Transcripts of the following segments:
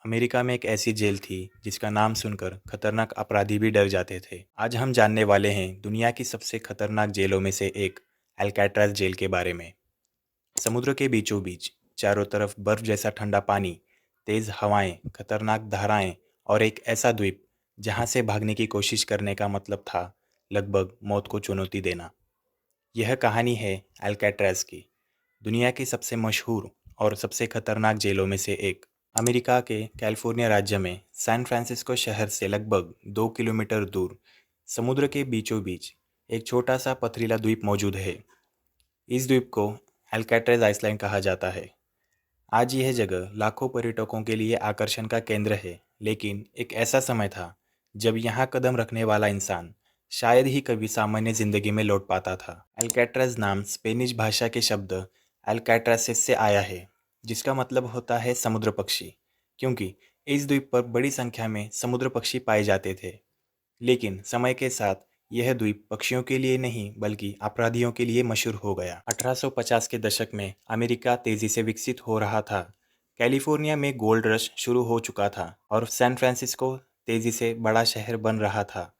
America में एक ऐसी जेल थी जिसका नाम सुनकर खतरनाक अपराधी भी डर जाते थे। आज हम जानने वाले हैं दुनिया की सबसे खतरनाक जेलों में से एक अल्काट्राज जेल के बारे में। समुद्र के बीचों बीच, चारों तरफ बर्फ जैसा ठंडा पानी, तेज हवाएं, खतरनाक धाराएं और एक ऐसा द्वीप जहां से भागने की कोशिश करने का मतलब था लगभग मौत को चुनौती देना। यह कहानी है अल्काट्राज की, दुनिया की सबसे मशहूर और सबसे खतरनाक जेलों में से एक। अमेरिका के कैलिफोर्निया राज्य में सैन फ्रांसिस्को शहर से लगभग 2 किलोमीटर दूर समुद्र के बीचों बीच एक छोटा सा पथरीला द्वीप मौजूद है। इस द्वीप को अल्काट्राज आइसलैंड कहा जाता है। आज यह जगह लाखों पर्यटकों के लिए आकर्षण का केंद्र है, लेकिन एक ऐसा समय था जब यहाँ कदम रखने वाला इंसान शायद ही कभी सामान्य जिंदगी में लौट पाता था। अल्काट्राज नाम स्पेनिश भाषा के शब्द अल्काट्रासेस से आया है, जिसका मतलब होता है समुद्र पक्षी, क्योंकि इस द्वीप पर बड़ी संख्या में समुद्र पक्षी पाए जाते थे। लेकिन समय के साथ यह द्वीप पक्षियों के लिए नहीं बल्कि अपराधियों के लिए मशहूर हो गया। 1850 के दशक में अमेरिका तेजी से विकसित हो रहा था। कैलिफोर्निया में गोल्ड रश शुरू हो चुका था और सैन फ्रांसिस्को तेजी से बड़ा शहर बन रहा था।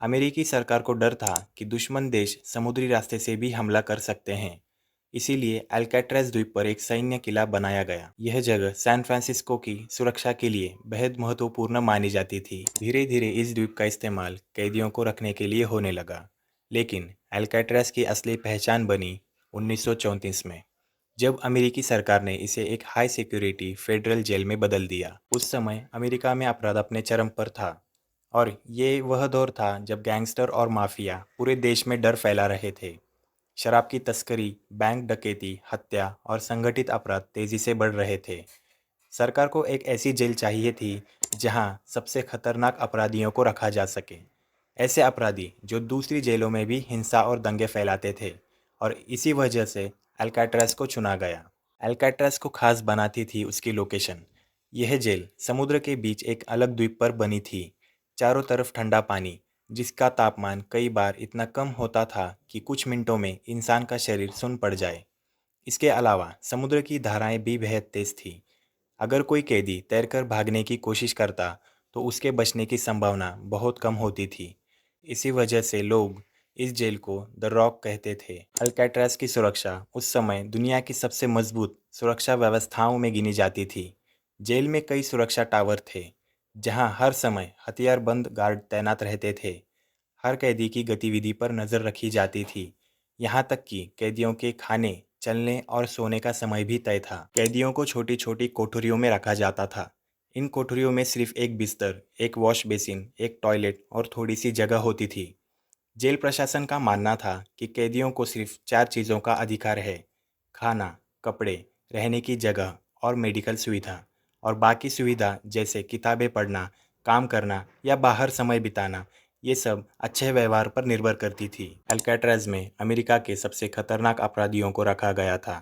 अमेरिकी सरकार को डर था कि दुश्मन देश समुद्री रास्ते से भी हमला कर सकते हैं। इसीलिए अल्काट्राज द्वीप पर एक सैन्य किला बनाया गया। यह जगह सैन फ्रांसिस्को की सुरक्षा के लिए बेहद महत्वपूर्ण मानी जाती थी। धीरे धीरे इस द्वीप का इस्तेमाल कैदियों को रखने के लिए होने लगा, लेकिन अल्काट्राज की असली पहचान बनी 1934 में, जब अमेरिकी सरकार ने इसे एक हाई सिक्योरिटी फेडरल जेल में बदल दिया। उस समय अमेरिका में अपराध अपने चरम पर था और ये वह दौर था जब गैंगस्टर और माफिया पूरे देश में डर फैला रहे थे। शराब की तस्करी, बैंक डकैती, हत्या और संगठित अपराध तेजी से बढ़ रहे थे। सरकार को एक ऐसी जेल चाहिए थी जहां सबसे खतरनाक अपराधियों को रखा जा सके, ऐसे अपराधी जो दूसरी जेलों में भी हिंसा और दंगे फैलाते थे, और इसी वजह से अल्काट्राज को चुना गया। अल्काट्राज को खास बनाती थी उसकी लोकेशन। यह जेल समुद्र के बीच एक अलग द्वीप पर बनी थी। चारों तरफ ठंडा पानी, जिसका तापमान कई बार इतना कम होता था कि कुछ मिनटों में इंसान का शरीर सुन पड़ जाए। इसके अलावा समुद्र की धाराएं भी बेहद तेज थी। अगर कोई कैदी तैरकर भागने की कोशिश करता तो उसके बचने की संभावना बहुत कम होती थी। इसी वजह से लोग इस जेल को द रॉक कहते थे। अल्काट्राज की सुरक्षा उस समय दुनिया की सबसे मजबूत सुरक्षा व्यवस्थाओं में गिनी जाती थी। जेल में कई सुरक्षा टावर थे, जहां हर समय हथियारबंद गार्ड तैनात रहते थे। हर कैदी की गतिविधि पर नज़र रखी जाती थी, यहाँ तक कि कैदियों के खाने, चलने और सोने का समय भी तय था। कैदियों को छोटी छोटी कोठरियों में रखा जाता था। इन कोठरियों में सिर्फ एक बिस्तर, एक वॉश बेसिन, एक टॉयलेट और थोड़ी सी जगह होती थी। जेल प्रशासन का मानना था कि कैदियों को सिर्फ 4 चीज़ों का अधिकार है: खाना, कपड़े, रहने की जगह और मेडिकल सुविधा। और बाकी सुविधा जैसे किताबें पढ़ना, काम करना या बाहर समय बिताना, ये सब अच्छे व्यवहार पर निर्भर करती थी। अल्काट्राज में अमेरिका के सबसे खतरनाक अपराधियों को रखा गया था।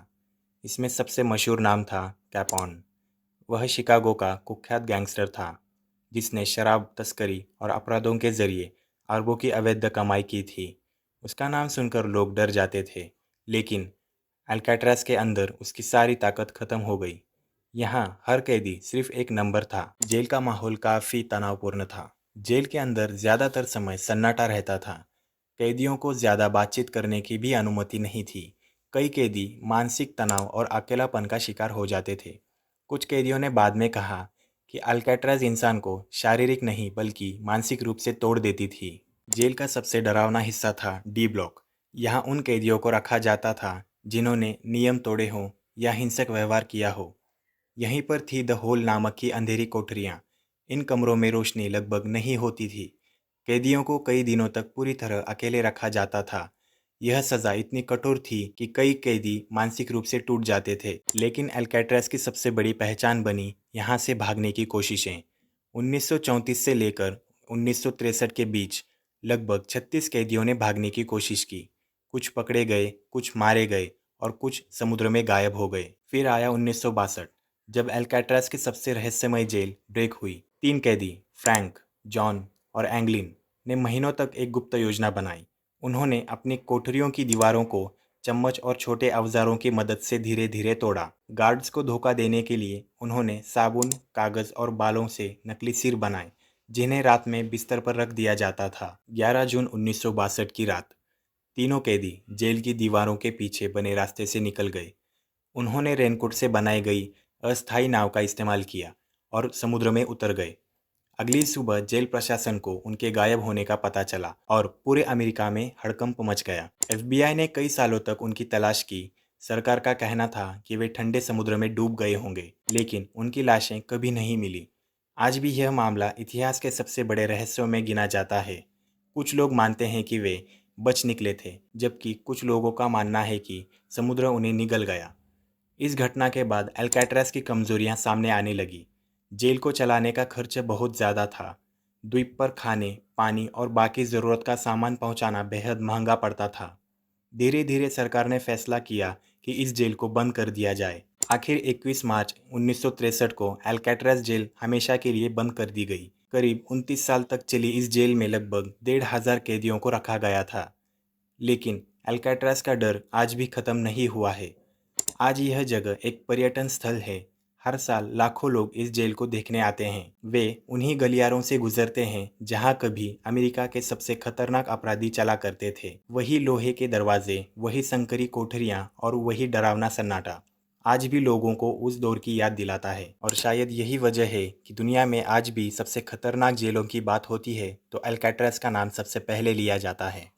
इसमें सबसे मशहूर नाम था कैपोन। वह शिकागो का कुख्यात गैंगस्टर था, जिसने शराब तस्करी और अपराधों के जरिए अरबों की अवैध कमाई की थी। उसका नाम सुनकर लोग डर जाते थे, लेकिन अल्काट्राज के अंदर उसकी सारी ताकत खत्म हो गई। यहाँ हर कैदी सिर्फ एक नंबर था। जेल का माहौल काफ़ी तनावपूर्ण था। जेल के अंदर ज़्यादातर समय सन्नाटा रहता था। कैदियों को ज़्यादा बातचीत करने की भी अनुमति नहीं थी। कई कैदी मानसिक तनाव और अकेलापन का शिकार हो जाते थे। कुछ कैदियों ने बाद में कहा कि अल्काट्राज इंसान को शारीरिक नहीं बल्कि मानसिक रूप से तोड़ देती थी। जेल का सबसे डरावना हिस्सा था डी ब्लॉक। यहाँ उन कैदियों को रखा जाता था जिन्होंने नियम तोड़े हों या हिंसक व्यवहार किया हो। यहीं पर थी द होल नामक की अंधेरी कोठरियाँ। इन कमरों में रोशनी लगभग नहीं होती थी। कैदियों को कई दिनों तक पूरी तरह अकेले रखा जाता था। यह सज़ा इतनी कठोर थी कि कई कैदी मानसिक रूप से टूट जाते थे। लेकिन अल्काट्राज की सबसे बड़ी पहचान बनी यहाँ से भागने की कोशिशें। 1934 से लेकर 1963 के बीच लगभग 36 कैदियों ने भागने की कोशिश की। कुछ पकड़े गए, कुछ मारे गए और कुछ समुद्र में गायब हो गए। फिर आया 1962, जब अल्काट्राज की सबसे रहस्यमय जेल ब्रेक हुई। 3 कैदी, फ्रैंक, जॉन और एंगलिन, ने महीनों तक एक गुप्त योजना बनाई। उन्होंने अपनी कोठरियों की दीवारों को चम्मच और छोटे औजारों की मदद से धीरे धीरे तोड़ा। गार्ड्स को धोखा देने के लिए उन्होंने साबुन, कागज और बालों से नकली सिर बनाए, जिन्हें रात में बिस्तर पर रख दिया जाता था। 11 जून 1962 की रात तीनों कैदी जेल की दीवारों के पीछे बने रास्ते से निकल गए। उन्होंने रेनकोट से बनाई गई अस्थायी नाव का इस्तेमाल किया और समुद्र में उतर गए। अगली सुबह जेल प्रशासन को उनके गायब होने का पता चला और पूरे अमेरिका में हड़कंप मच गया। एफबीआई ने कई सालों तक उनकी तलाश की। सरकार का कहना था कि वे ठंडे समुद्र में डूब गए होंगे, लेकिन उनकी लाशें कभी नहीं मिली। आज भी यह मामला इतिहास के सबसे बड़े रहस्यों में गिना जाता है। कुछ लोग मानते हैं कि वे बच निकले थे, जबकि कुछ लोगों का मानना है कि समुद्र उन्हें निगल गया। इस घटना के बाद अल्काट्राज की कमजोरियां सामने आने लगी। जेल को चलाने का खर्च बहुत ज़्यादा था। द्वीप पर खाने, पानी और बाकी ज़रूरत का सामान पहुंचाना बेहद महंगा पड़ता था। धीरे धीरे सरकार ने फैसला किया कि इस जेल को बंद कर दिया जाए। आखिर 21 मार्च 1963 को अल्काट्राज जेल हमेशा के लिए बंद कर दी गई। करीब 29 साल तक चली इस जेल में लगभग 1,500 कैदियों को रखा गया था। लेकिन अल्काट्राज का डर आज भी खत्म नहीं हुआ है। आज यह जगह एक पर्यटन स्थल है। हर साल लाखों लोग इस जेल को देखने आते हैं। वे उन्हीं गलियारों से गुजरते हैं जहां कभी अमेरिका के सबसे खतरनाक अपराधी चला करते थे। वही लोहे के दरवाजे, वही संकरी कोठरियां और वही डरावना सन्नाटा आज भी लोगों को उस दौर की याद दिलाता है। और शायद यही वजह है कि दुनिया में आज भी सबसे खतरनाक जेलों की बात होती है तो अल्काट्राज का नाम सबसे पहले लिया जाता है।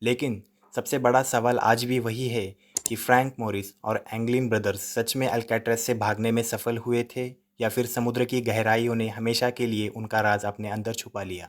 लेकिन सबसे बड़ा सवाल आज भी वही है कि फ्रैंक मोरिस और एंगलिन ब्रदर्स सच में अल्काट्राज से भागने में सफल हुए थे, या फिर समुद्र की गहराइयों ने हमेशा के लिए उनका राज अपने अंदर छुपा लिया।